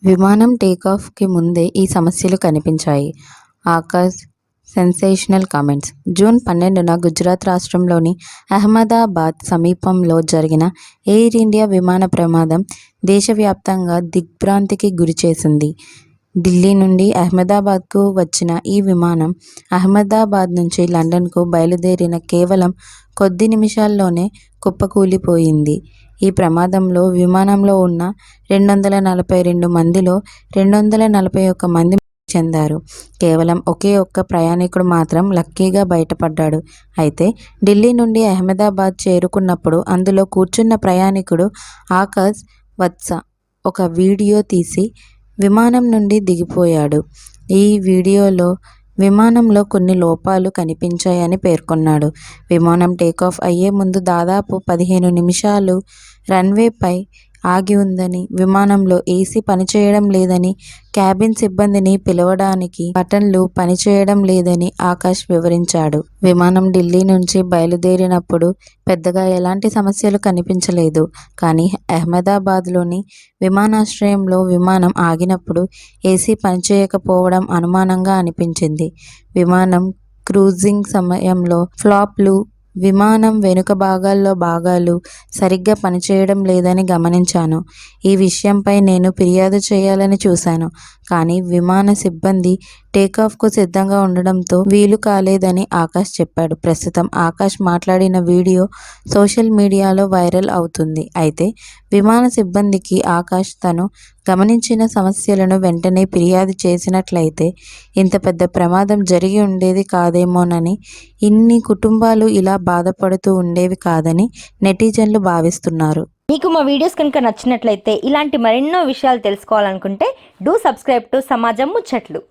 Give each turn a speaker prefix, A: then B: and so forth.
A: విమానం టేకాఫ్కి ముందే ఈ సమస్యలు కనిపించాయి. Akash sensational comments. జూన్ 12న గుజరాత్ రాష్ట్రంలోని అహ్మదాబాద్ సమీపంలో జరిగిన ఎయిర్ ఇండియా విమాన ప్రమాదం దేశవ్యాప్తంగా దిగ్భ్రాంతికి గురిచేసింది. ఢిల్లీ నుండి అహ్మదాబాద్కు వచ్చిన ఈ విమానం అహ్మదాబాద్ నుంచి లండన్కు బయలుదేరిన కేవలం కొద్ది నిమిషాల్లోనే కుప్పకూలిపోయింది. ఈ ప్రమాదంలో విమానంలో ఉన్న 242 మందిలో 241 మంది మృతి చెందారు. కేవలం ఒకే ఒక్క ప్రయాణికుడు మాత్రం లక్కీగా బయటపడ్డాడు. అయితే ఢిల్లీ నుండి అహ్మదాబాద్ చేరుకున్నప్పుడు అందులో కూర్చున్న ప్రయాణికుడు ఆకాశ్ వత్స ఒక వీడియో తీసి విమానం నుండి దిగిపోయాడు. ఈ వీడియోలో విమానంలో కొన్ని లోపాలు కనిపించాయని పేర్కొన్నాడు. విమానం టేకాఫ్ అయ్యే ముందు దాదాపు 15 నిమిషాలు రన్వేపై ఆగి ఉందని, విమానంలో ఏసీ పనిచేయడం లేదని, క్యాబిన్ సిబ్బందిని పిలవడానికి బటన్లు పనిచేయడం లేదని ఆకాశ్ వివరించాడు. విమానం ఢిల్లీ నుంచి బయలుదేరినప్పుడు పెద్దగా ఎలాంటి సమస్యలు కనిపించలేదు. కానీ అహ్మదాబాద్లోని విమానాశ్రయంలో విమానం ఆగినప్పుడు ఏసీ పనిచేయకపోవడం అనుమానంగా అనిపించింది. విమానం క్రూజింగ్ సమయంలో ఫ్లాప్లు, విమానం వెనుక భాగాలు సరిగ్గా పనిచేయడం లేదని గమనించాను. ఈ విషయంపై నేను ఫిర్యాదు చేయాలని చూశాను. కానీ విమాన సిబ్బంది టేకాఫ్కు సిద్ధంగా ఉండడంతో వీలు కాలేదని ఆకాశ్ చెప్పాడు. ప్రస్తుతం ఆకాశ్ మాట్లాడిన వీడియో సోషల్ మీడియాలో వైరల్ అవుతుంది. అయితే విమాన సిబ్బందికి ఆకాశ్ తను గమనించిన సమస్యలను వెంటనే ఫిర్యాదు చేసినట్లయితే ఇంత పెద్ద ప్రమాదం జరిగి ఉండేది కాదేమోనని, ఇన్ని కుటుంబాలు ఇలా బాధపడుతూ ఉండేవి కాదని నెటిజన్లు భావిస్తున్నారు.
B: మీకు మా వీడియోస్ కనుక నచ్చినట్లయితే ఇలాంటి మరెన్నో విషయాలు తెలుసుకోవాలనుకుంటే డూ సబ్స్క్రైబ్ టు సమాజం ముచ్చట్లు.